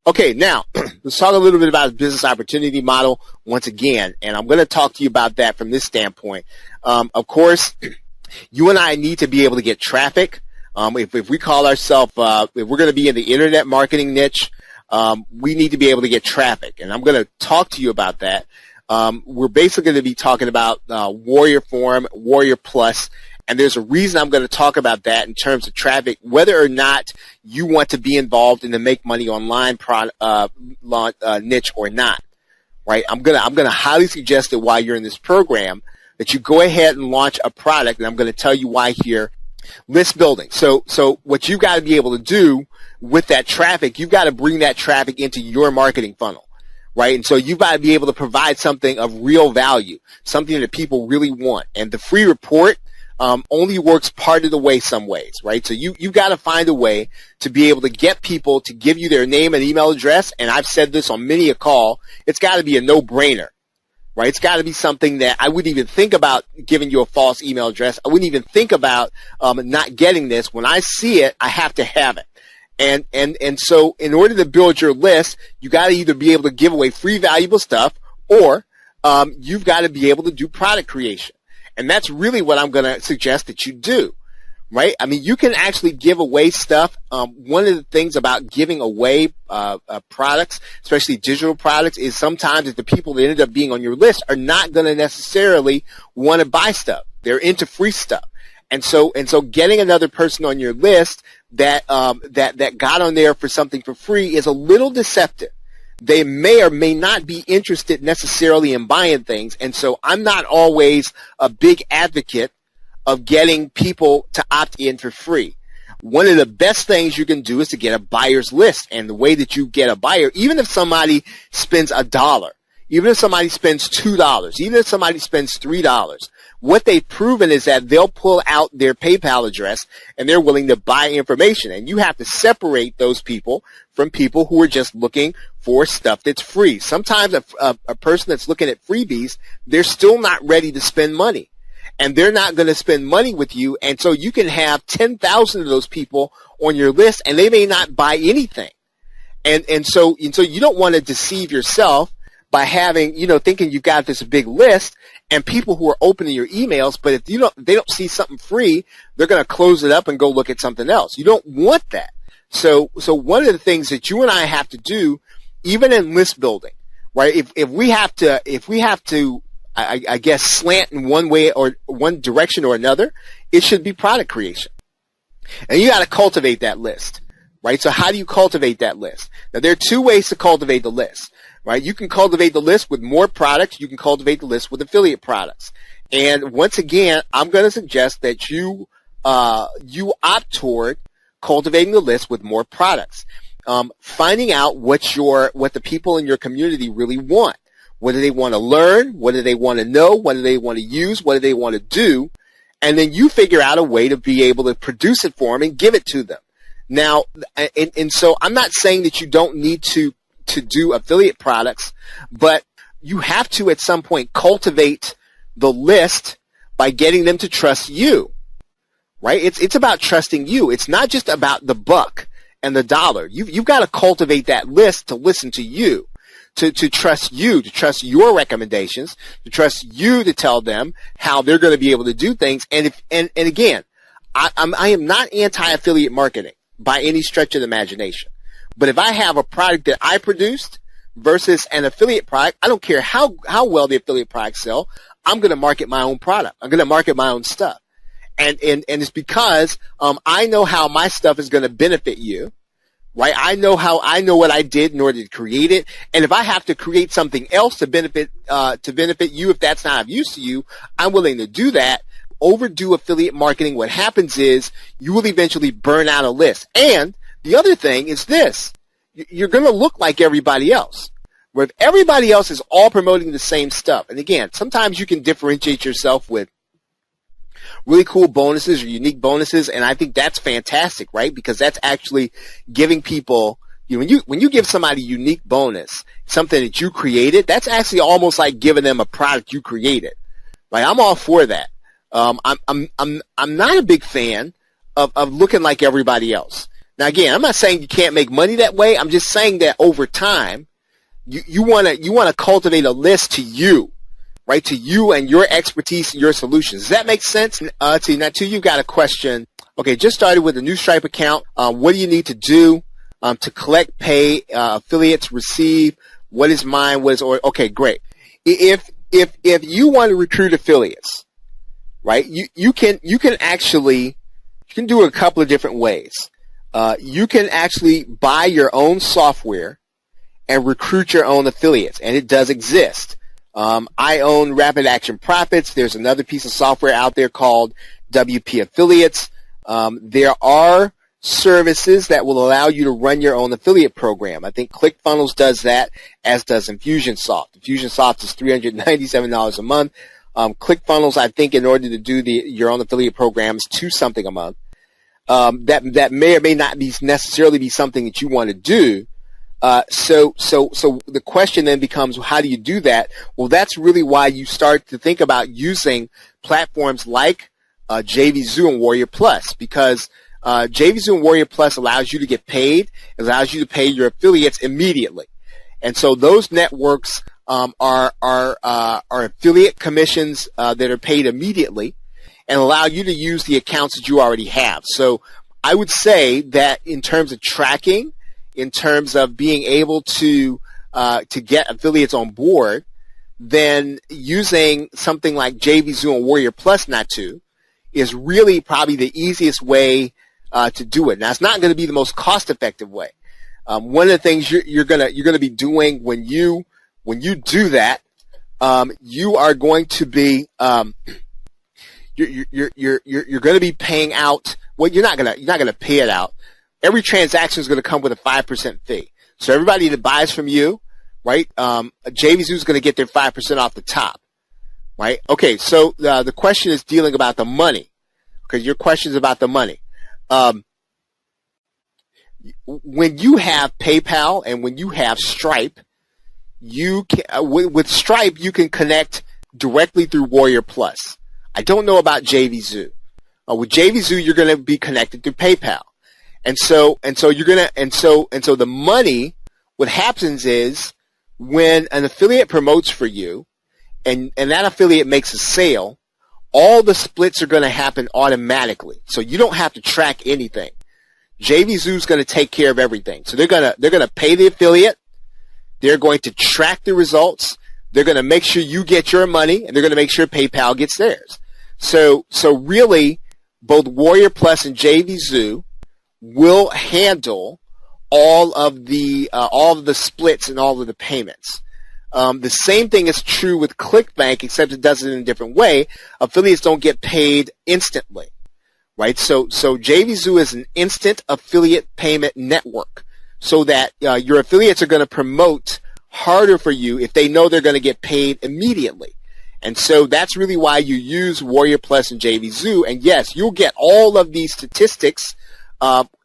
Okay, now let's talk a little bit about the business opportunity model once again, and I'm going to talk to you about that from this standpoint. Of course, you and I need to be able to get traffic. If we call ourselves, if we're going to be in the internet marketing niche, we need to be able to get traffic, and I'm going to talk to you about that. We're basically going to be talking about Warrior Forum, Warrior Plus, and there's a reason I'm going to talk about that in terms of traffic, whether or not you want to be involved in the make money online niche or not. Right? I'm going to highly suggest that while you're in this program, that you go ahead and launch a product, and I'm going to tell you why here. List building. So what you've got to be able to do with that traffic, you've got to bring that traffic into your marketing funnel. Right? And so you've got to be able to provide something of real value, something that people really want. And the free report only works part of the way some ways, right? So you've got to find a way to be able to get people to give you their name and email address. And I've said this on many a call. It's got to be a no-brainer, right? It's got to be something that I wouldn't even think about giving you a false email address. I wouldn't even think about not getting this. When I see it, I have to have it. And so in order to build your list, you got to either be able to give away free valuable stuff, or you've got to be able to do product creation. And that's really what I'm going to suggest that you do, right? I mean, you can actually give away stuff. One of the things about giving away products, especially digital products, is sometimes that the people that end up being on your list are not going to necessarily want to buy stuff. They're into free stuff. And so getting another person on your list that got on there for something for free is a little deceptive. They may or may not be interested necessarily in buying things. And so I'm not always a big advocate of getting people to opt in for free. One of the best things you can do is to get a buyer's list. And the way that you get a buyer, even if somebody spends $1, even if somebody spends $2, even if somebody spends $3, what they've proven is that they'll pull out their PayPal address and they're willing to buy information. And you have to separate those people from people who are just looking for stuff that's free. Sometimes a person that's looking at freebies, they're still not ready to spend money. And they're not going to spend money with you. And so you can have 10,000 of those people on your list and they may not buy anything. And so you don't want to deceive yourself by having, thinking you've got this big list and people who are opening your emails, but if they don't see something free, they're going to close it up and go look at something else. You don't want that. So one of the things that you and I have to do, even in list building, right? If we have to, I guess, slant in one way or one direction or another, it should be product creation. And you got to cultivate that list, right? So how do you cultivate that list? Now, there are two ways to cultivate the list, right? You can cultivate the list with more products. You can cultivate the list with affiliate products. And once again, I'm going to suggest that you opt toward cultivating the list with more products. Finding out what the people in your community really want. What do they want to learn? What do they want to know? What do they want to use? What do they want to do? And then you figure out a way to be able to produce it for them and give it to them. Now, and so I'm not saying that you don't need to do affiliate products, but you have to at some point cultivate the list by getting them to trust you, right? It's about trusting you. It's not just about the buck and the dollar. You've got to cultivate that list to listen to you. To trust you, to trust your recommendations, to trust you to tell them how they're going to be able to do things. And again, I am not anti-affiliate marketing by any stretch of the imagination. But if I have a product that I produced versus an affiliate product, I don't care how well the affiliate products sell, I'm going to market my own product. I'm going to market my own stuff. And it's because I know how my stuff is going to benefit you. Right? I know what I did in order to create it. And if I have to create something else to benefit you, if that's not of use to you, I'm willing to do that. Overdo affiliate marketing. What happens is you will eventually burn out a list. And the other thing is this, you're going to look like everybody else. Where if everybody else is all promoting the same stuff, and again, sometimes you can differentiate yourself with really cool bonuses or unique bonuses, and I think that's fantastic, right? Because that's actually giving people, when you give somebody a unique bonus, something that you created, that's actually almost like giving them a product you created. Like, I'm all for that. I'm not a big fan of looking like everybody else. Now, again, I'm not saying you can't make money that way. I'm just saying that over time, you want to cultivate a list to you, right? To you and your expertise and your solutions. Does that make sense? Now, too, you've got a question. Okay, just started with a new Stripe account. What do you need to do to collect, pay, affiliates, receive? What is mine? Okay, great. If you want to recruit affiliates, right? You can do it a couple of different ways. You can actually buy your own software and recruit your own affiliates, and it does exist. I own Rapid Action Profits. There's another piece of software out there called WP Affiliates. There are services that will allow you to run your own affiliate program. I think ClickFunnels does that, as does Infusionsoft. Infusionsoft is $397 a month. ClickFunnels, I think, in order to do your own affiliate program, is $2 something a month. That may or may not necessarily be something that you want to do. So the question then becomes, how do you do that? Well, that's really why you start to think about using platforms like JVZoo and Warrior Plus, because JVZoo and Warrior Plus allows you to get paid, allows you to pay your affiliates immediately. And so those networks are affiliate commissions that are paid immediately and allow you to use the accounts that you already have. So I would say that in terms of tracking, in terms of being able to get affiliates on board, then using something like JVZoo and Warrior Plus is really probably the easiest way to do it. Now, it's not going to be the most cost-effective way. One of the things you're gonna be doing when you do that, you are going to be you're going to be paying out. Well, you're not gonna pay it out. Every transaction is going to come with a 5% fee. So everybody that buys from you, right? JVZoo is going to get their 5% off the top, right? Okay. So the question is dealing about the money. Okay, your question is about the money. When you have PayPal and when you have Stripe, you can, with Stripe you can connect directly through Warrior Plus. I don't know about JVZoo. With JVZoo, you're going to be connected through PayPal, and so the money. What happens is when an affiliate promotes for you, and that affiliate makes a sale, all the splits are going to happen automatically. So you don't have to track anything. JVZoo is going to take care of everything. So they're going to pay the affiliate. They're going to track the results. They're going to make sure you get your money, and they're going to make sure PayPal gets theirs. So really, both Warrior Plus and JVZoo will handle all of the splits and all of the payments. The same thing is true with ClickBank, except it does it in a different way. Affiliates don't get paid instantly, right? So JVZoo is an instant affiliate payment network, so that your affiliates are going to promote harder for you if they know they're going to get paid immediately. And so that's really why you use Warrior Plus and JVZoo. And yes, you'll get all of these statistics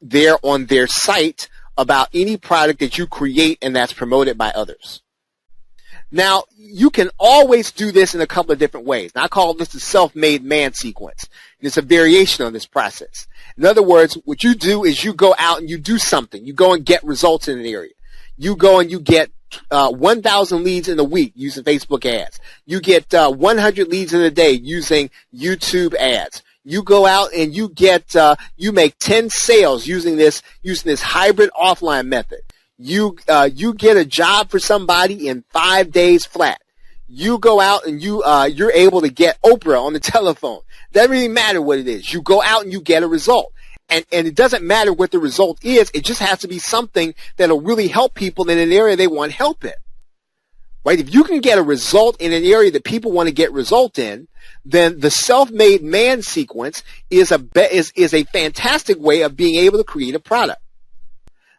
there on their site about any product that you create and that's promoted by others. Now, you can always do this in a couple of different ways. Now, I call this the self-made man sequence. And it's a variation on this process. In other words, what you do is you go out and you do something. You go and get results in an area. You go and you get 1,000 leads in a week using Facebook ads. You get 100 leads in a day using YouTube ads. You go out and you get you make 10 sales using this hybrid offline method. You get a job for somebody in 5 days flat. You go out and you're able to get Oprah on the telephone. Doesn't really matter what it is. You go out and you get a result. And it doesn't matter what the result is. It just has to be something that'll really help people in an area they want help in. Right? If you can get a result in an area that people want to get result in, then the self-made man sequence is a fantastic way of being able to create a product.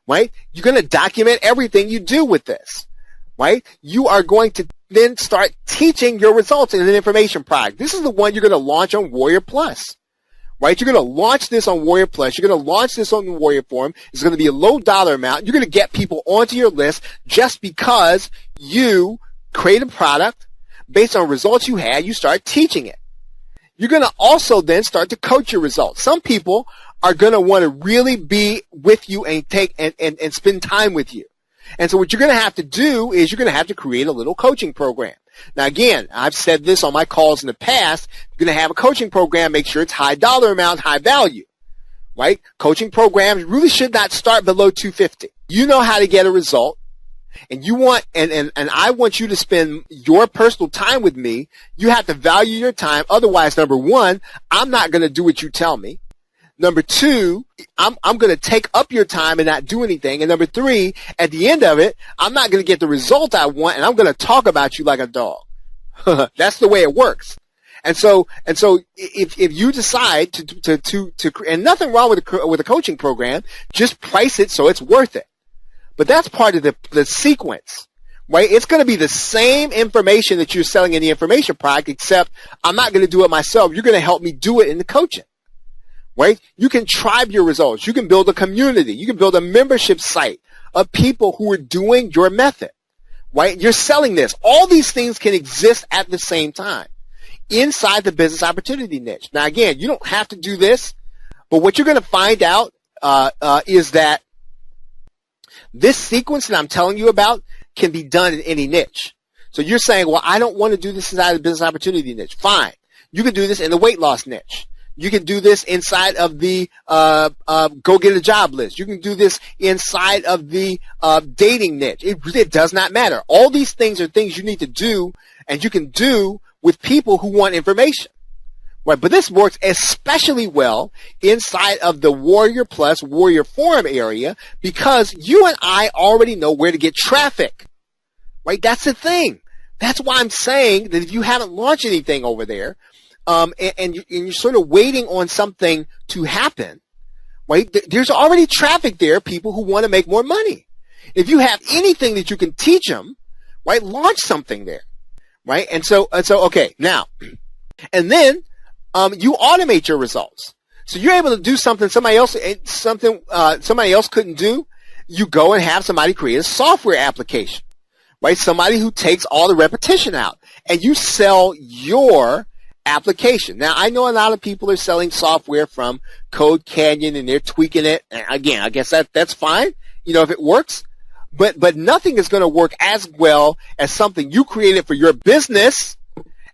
Right? You're going to document everything you do with this. Right? You are going to then start teaching your results in an information product. This is the one you're going to launch on Warrior Plus. Right? You're going to launch this on Warrior Plus. You're going to launch this on the Warrior Forum. It's going to be a low dollar amount. You're going to get people onto your list just because you create a product based on results you had. You start teaching it. You're going to also then start to coach your results. Some people are going to want to really be with you and take and spend time with you. And so what you're going to have to do is you're going to have to create a little coaching program. Now, again, I've said this on my calls in the past. You're going to have a coaching program. Make sure it's high dollar amount, high value, right? Coaching programs really should not start below $250. You know how to get a result. And you want, and I want you to spend your personal time with me. You have to value your time. Otherwise, number one, I'm not going to do what you tell me. Number two, I'm going to take up your time and not do anything. And number three, at the end of it, I'm not going to get the result I want, and I'm going to talk about you like a dog. That's the way it works. And so if you decide to, and nothing wrong with a coaching program, just price it so it's worth it. But that's part of the sequence, right? It's going to be the same information that you're selling in the information product, except I'm not going to do it myself. You're going to help me do it in the coaching, right? You can tribe your results. You can build a community. You can build a membership site of people who are doing your method, right? You're selling this. All these things can exist at the same time inside the business opportunity niche. Now, again, you don't have to do this, but what you're going to find out is that this sequence that I'm telling you about can be done in any niche. So you're saying, well, I don't want to do this inside the business opportunity niche. Fine. You can do this in the weight loss niche. You can do this inside of the go get a job list. You can do this inside of the dating niche. It does not matter. All these things are things you need to do, and you can do with people who want information. Right, but this works especially well inside of the Warrior Plus, Warrior Forum area, because you and I already know where to get traffic. Right, that's the thing. That's why I'm saying that if you haven't launched anything over there, and you're sort of waiting on something to happen, right, there's already traffic there, people who want to make more money. If you have anything that you can teach them, right, launch something there. Right, and so okay, now, and then you automate your results. So you're able to do something somebody else couldn't do. You go and have somebody create a software application, right? Somebody who takes all the repetition out, and you sell your application. Now, I know a lot of people are selling software from Code Canyon, and they're tweaking it. And again, I guess that's fine, if it works. But nothing is going to work as well as something you created for your business,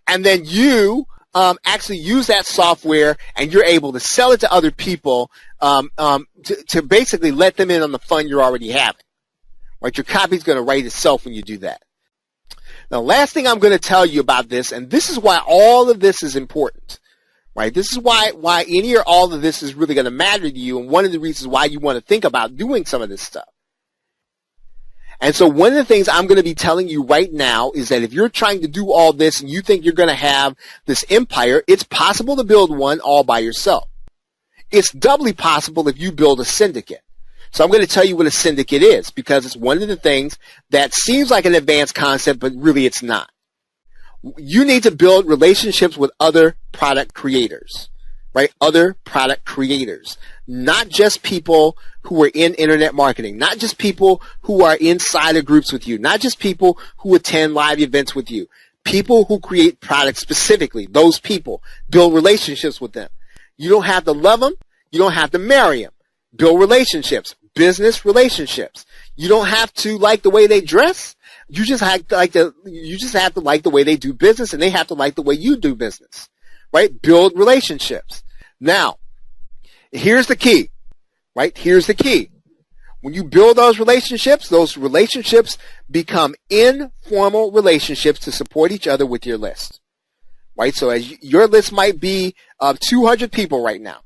and then you actually use that software, and you're able to sell it to other people to basically let them in on the fun you're already having. Right? Your copy's going to write itself when you do that. Now, last thing I'm going to tell you about this, and this is why all of this is important. Right? This is why any or all of this is really going to matter to you, and one of the reasons why you want to think about doing some of this stuff. And so one of the things I'm going to be telling you right now is that if you're trying to do all this and you think you're going to have this empire, it's possible to build one all by yourself. It's doubly possible if you build a syndicate. So I'm going to tell you what a syndicate is, because it's one of the things that seems like an advanced concept, but really it's not. You need to build relationships with other product creators, right? Other product creators. Not just people who are in internet marketing, not just people who are insider groups with you, not just people who attend live events with you, people who create products specifically, those people. Build relationships with them. You don't have to love them. You don't have to marry them. Build relationships, business relationships. You don't have to like the way they dress. You just have to like the way they do business, and they have to like the way you do business, right? Build relationships. Now, here's the key, right? Here's the key. When you build those relationships become informal relationships to support each other with your list, right? So as your list might be of 200 people right now,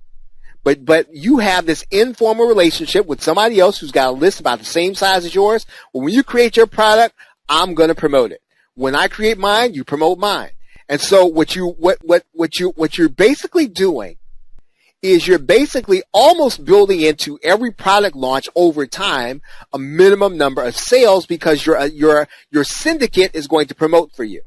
but you have this informal relationship with somebody else who's got a list about the same size as yours. Well, when you create your product, I'm going to promote it. When I create mine, you promote mine. And so what you're basically doing is you're basically almost building into every product launch over time a minimum number of sales, because your syndicate is going to promote for you.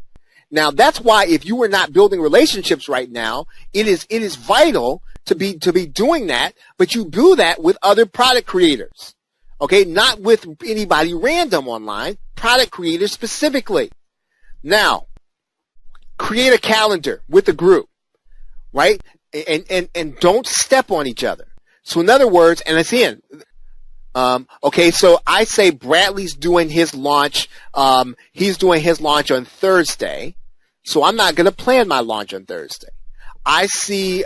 Now, that's why if you are not building relationships right now, it is vital to be doing that, but you do that with other product creators. Okay, not with anybody random online, product creators specifically. Now, create a calendar with a group. right? And don't step on each other. So in other words, and it's in. Okay, so I say Bradley's doing his launch. He's doing his launch on Thursday, so I'm not going to plan my launch on Thursday. I see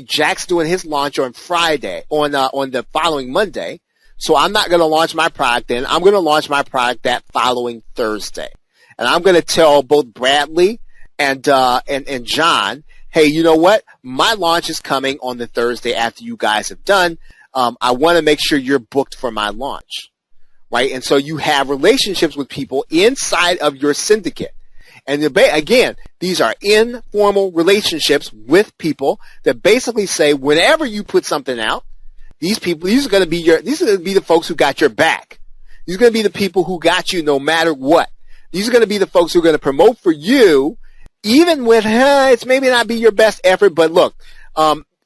Jack's doing his launch on Friday, on the following Monday, so I'm not going to launch my product then. I'm going to launch my product that following Thursday, and I'm going to tell both Bradley and John, hey, you know what? My launch is coming on the Thursday after you guys have done. I want to make sure you're booked for my launch, right? And so you have relationships with people inside of your syndicate. And again, these are informal relationships with people that basically say, whenever you put something out, these are going to be the folks who got your back. These are going to be the people who got you no matter what. These are going to be the folks who are going to promote for you, even when it's maybe not be your best effort, but look,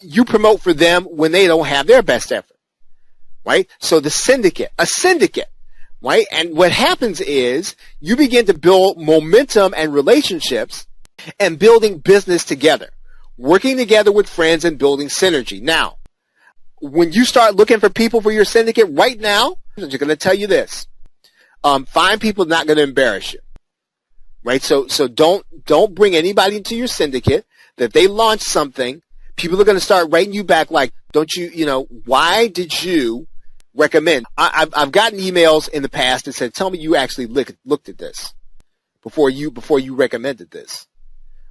you promote for them when they don't have their best effort, right? So a syndicate, right? And what happens is you begin to build momentum and relationships and building business together, working together with friends and building synergy. Now, when you start looking for people for your syndicate right now, I'm just going to tell you this. Find people not going to embarrass you, right? So don't bring anybody into your syndicate that if they launch something, people are going to start writing you back like, why did you recommend? I've gotten emails in the past that said, tell me you actually looked at this before you recommended this.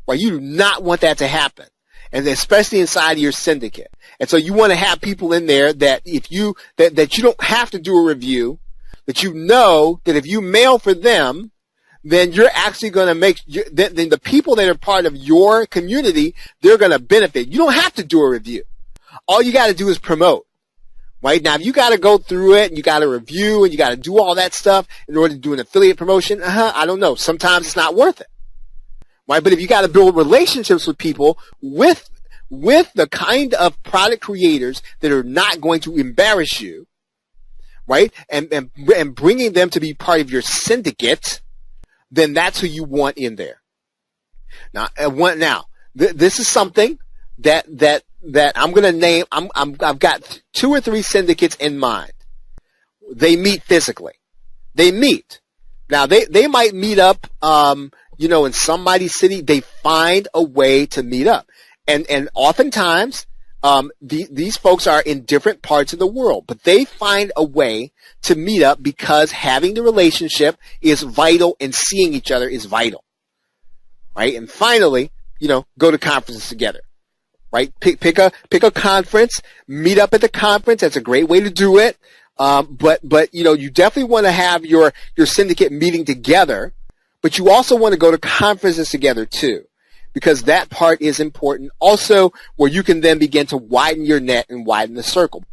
Well, you do not want that to happen, and especially inside of your syndicate. And so you want to have people in there that that you don't have to do a review, that you know that if you mail for them, then you're actually going to then the people that are part of your community, they're going to benefit. You don't have to do a review. All you got to do is promote. Right? Now, if you got to go through it and you got to review and you got to do all that stuff in order to do an affiliate promotion, I don't know. Sometimes it's not worth it. Right? But if you got to build relationships with people with the kind of product creators that are not going to embarrass you, right? And bringing them to be part of your syndicate, then that's who you want in there. Now, this is something that I'm going to name. I've got 2 or 3 syndicates in mind. They meet physically. They meet. Now they might meet up, in somebody's city. They find a way to meet up, and oftentimes, these folks are in different parts of the world, but they find a way to meet up because having the relationship is vital and seeing each other is vital, right? And finally, go to conferences together, right? Pick a conference, meet up at the conference. That's a great way to do it. But you definitely want to have your syndicate meeting together, but you also want to go to conferences together too, because that part is important also, where you can then begin to widen your net and widen the circle.